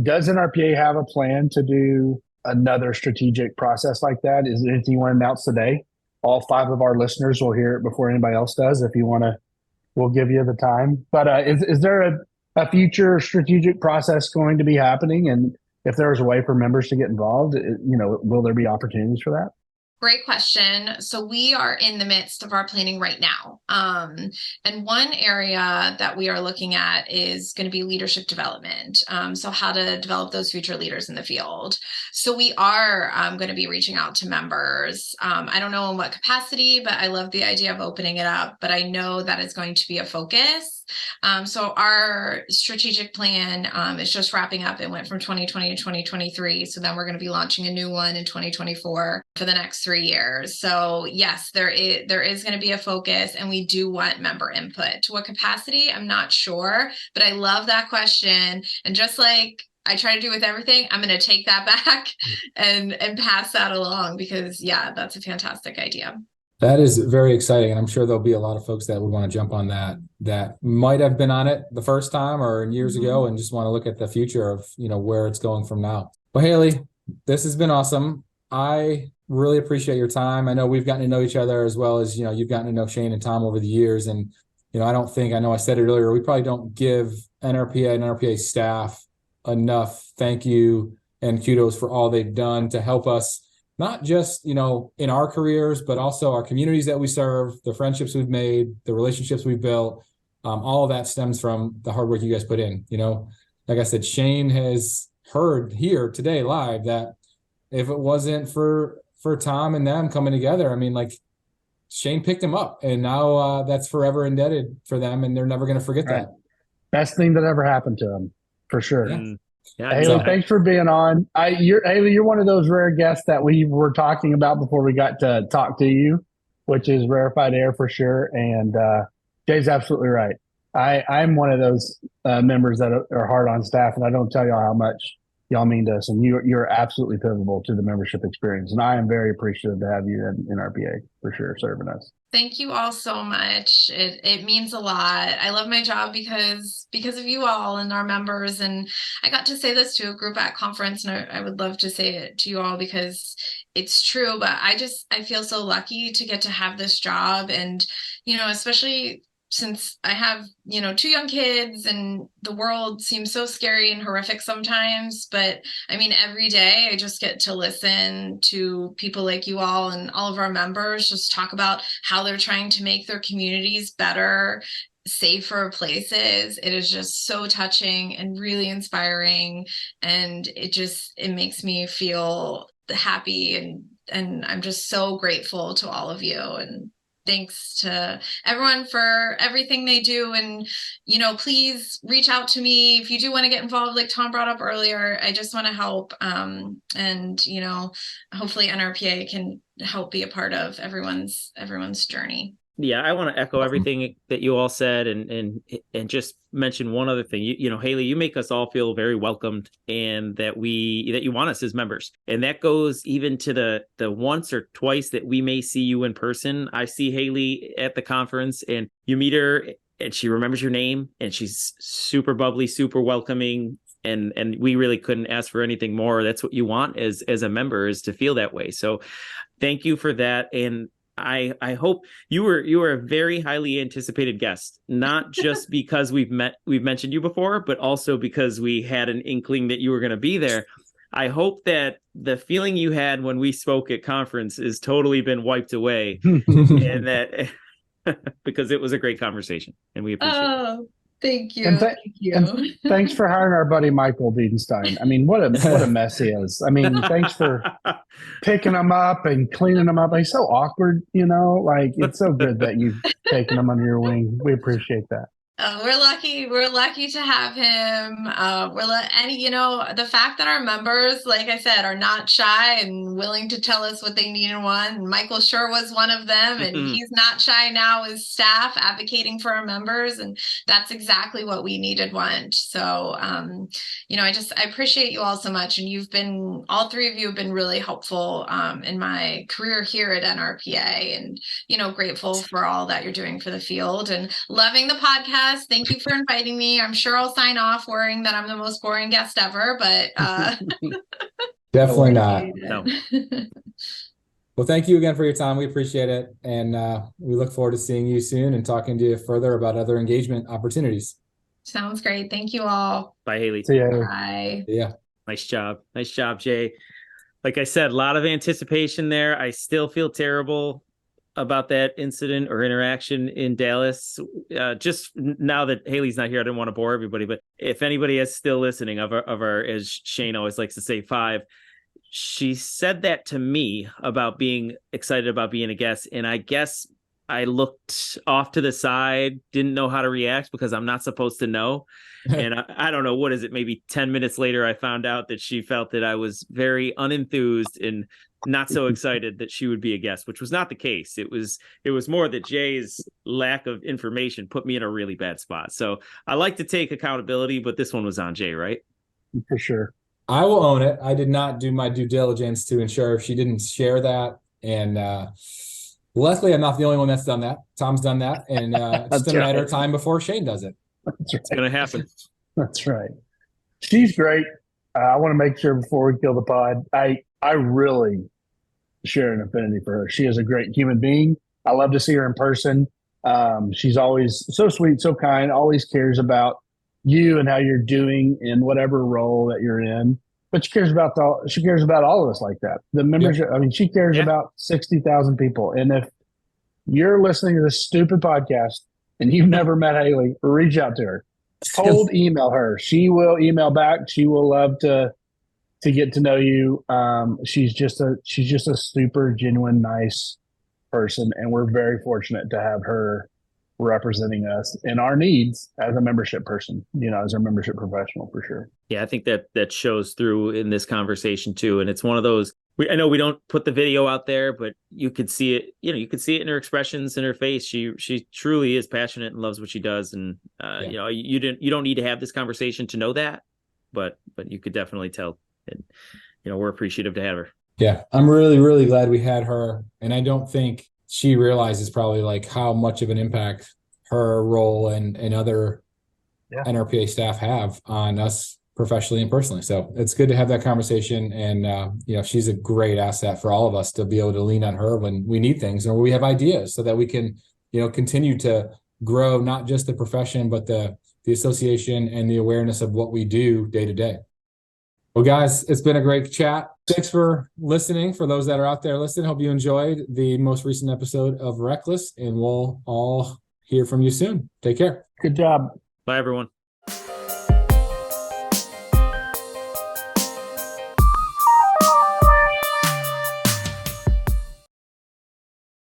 [SPEAKER 4] does NRPA have a plan to do another strategic process like that? Is there anything you want to announce today? All 5 of our listeners will hear it before anybody else does. If you want to, we'll give you the time. But is there a future strategic process going to be happening? And if there's a way for members to get involved, will there be opportunities for that?
[SPEAKER 5] Great question. So we are in the midst of our planning right now. And one area that we are looking at is going to be leadership development. So how to develop those future leaders in the field. So we are going to be reaching out to members. I don't know in what capacity, but I love the idea of opening it up. But I know that is going to be a focus. So our strategic plan is just wrapping up. It went from 2020 to 2023. So then we're going to be launching a new one in 2024 for the next 3 years. So yes, there is going to be a focus, and we do want member input. To what capacity? I'm not sure, but I love that question. And just like I try to do with everything, I'm going to take that back and pass that along, because that's a fantastic idea.
[SPEAKER 2] That is very exciting. And I'm sure there'll be a lot of folks that would want to jump on that might have been on it the first time or years ago, and just want to look at the future of, where it's going from now. Well, Hayley, this has been awesome. I really appreciate your time. I know we've gotten to know each other as well as, you've gotten to know Shane and Tom over the years. And, I know I said it earlier, we probably don't give NRPA and NRPA staff enough thank you and kudos for all they've done to help us, not just, in our careers, but also our communities that we serve, the friendships we've made, the relationships we've built. all of that stems from the hard work you guys put in. Like I said, Shane has heard here today live that if it wasn't for Tom and them coming together, I mean, like, Shane picked him up, and now that's forever indebted for them, and they're never going to forget that.
[SPEAKER 4] Best thing that ever happened to him, for sure.
[SPEAKER 3] Yeah.
[SPEAKER 4] Hayley, thanks for being on. Hayley, you're one of those rare guests that we were talking about before we got to talk to you, which is rarefied air for sure. And Jay's absolutely right. I'm one of those members that are hard on staff, and I don't tell y'all how much y'all mean to us. And you're absolutely pivotal to the membership experience. And I am very appreciative to have you in RPA for sure, serving us.
[SPEAKER 5] Thank you all so much. It means a lot. I love my job because of you all and our members. And I got to say this to a group at conference, and I would love to say it to you all because it's true. But I feel so lucky to get to have this job, and especially since I have, 2 young kids and the world seems so scary and horrific sometimes. But I mean, every day I just get to listen to people like you all and all of our members just talk about how they're trying to make their communities better, safer places. It is just so touching and really inspiring. And it makes me feel happy. And I'm just so grateful to all of you. And thanks to everyone for everything they do. And, please reach out to me if you do want to get involved, like Tom brought up earlier. I just want to help. And, hopefully NRPA can help be a part of everyone's journey.
[SPEAKER 3] Yeah, I want to echo everything that you all said and just mention one other thing. Hayley, you make us all feel very welcomed, and that you want us as members. And that goes even to the once or twice that we may see you in person. I see Hayley at the conference, and you meet her and she remembers your name, and she's super bubbly, super welcoming. And we really couldn't ask for anything more. That's what you want as a member, is to feel that way. So thank you for that. And I hope you were a very highly anticipated guest, not just because we've mentioned you before, but also because we had an inkling that you were going to be there. I hope that the feeling you had when we spoke at conference is totally been wiped away, and that because it was a great conversation, and we appreciate it.
[SPEAKER 5] Thank you.
[SPEAKER 4] And thanks for hiring our buddy Michael Diedenstein. I mean, what a mess he is. I mean, thanks for picking him up and cleaning him up. He's so awkward, like, it's so good that you've taken him under your wing. We appreciate that.
[SPEAKER 5] We're lucky. We're lucky to have him. The fact that our members, like I said, are not shy and willing to tell us what they need and want. And Michael sure was one of them, and he's not shy now as staff advocating for our members, and that's exactly what we need and want. So, I appreciate you all so much, and all 3 of you have been really helpful in my career here at NRPA, and grateful for all that you're doing for the field and loving the podcast. Thank you for inviting me. I'm sure I'll sign off worrying that I'm the most boring guest ever, but
[SPEAKER 2] definitely not.
[SPEAKER 3] No.
[SPEAKER 2] Well, thank you again for your time. We appreciate it. And we look forward to seeing you soon and talking to you further about other engagement opportunities.
[SPEAKER 5] Sounds great. Thank you all.
[SPEAKER 3] Bye, Hayley.
[SPEAKER 4] See ya.
[SPEAKER 5] Bye.
[SPEAKER 2] Yeah.
[SPEAKER 3] Nice job. Nice job, Jay. Like I said, a lot of anticipation there. I still feel terrible about that incident or interaction in Dallas. Just now that Hayley's not here, I didn't want to bore everybody, but if anybody is still listening of our, as Shane always likes to say, 5, she said that to me about being excited about being a guest. And I guess I looked off to the side, didn't know how to react because I'm not supposed to know. And I don't know, what is it? Maybe 10 minutes later, I found out that she felt that I was very unenthused and not so excited that she would be a guest, which was not the case. It was more that Jay's lack of information put me in a really bad spot. So I like to take accountability, but this one was on Jay, right?
[SPEAKER 4] For sure.
[SPEAKER 2] I will own it. I did not do my due diligence to ensure if she didn't share that. And luckily, I'm not the only one that's done that. Tom's done that. And it's been a matter of time before Shane does it.
[SPEAKER 4] That's right.
[SPEAKER 3] It's going to happen.
[SPEAKER 4] That's right. She's great. I want to make sure before we kill the pod, I really share an affinity for her. She is a great human being. I love to see her in person. She's always so sweet, so kind, always cares about you and how you're doing in whatever role that you're in. But she cares about all of us like that. The membership, I mean, she cares about 60,000 people. And if you're listening to this stupid podcast and you've never met Hayley, reach out to her. Cold email her. She will email back. She will love to get to know you. She's just a super genuine, nice person, and we're very fortunate to have her representing us in our needs as a membership person, as our membership professional, for sure.
[SPEAKER 3] Yeah, I think that shows through in this conversation too. And it's one of those, I know we don't put the video out there, but you could see it, you could see it in her expressions, in her face. She truly is passionate and loves what she does. And, you don't need to have this conversation to know that, but you could definitely tell. And, we're appreciative to have her.
[SPEAKER 2] Yeah, I'm really, really glad we had her. And I don't think she realizes probably like how much of an impact her role and other NRPA staff have on us professionally and personally. So it's good to have that conversation. And, she's a great asset for all of us to be able to lean on her when we need things or we have ideas so that we can, continue to grow, not just the profession, but the association and the awareness of what we do day to day. Well, guys, it's been a great chat. Thanks for listening. For those that are out there listening, hope you enjoyed the most recent episode of Reckless, and we'll all hear from you soon. Take care.
[SPEAKER 4] Good job.
[SPEAKER 3] Bye, everyone.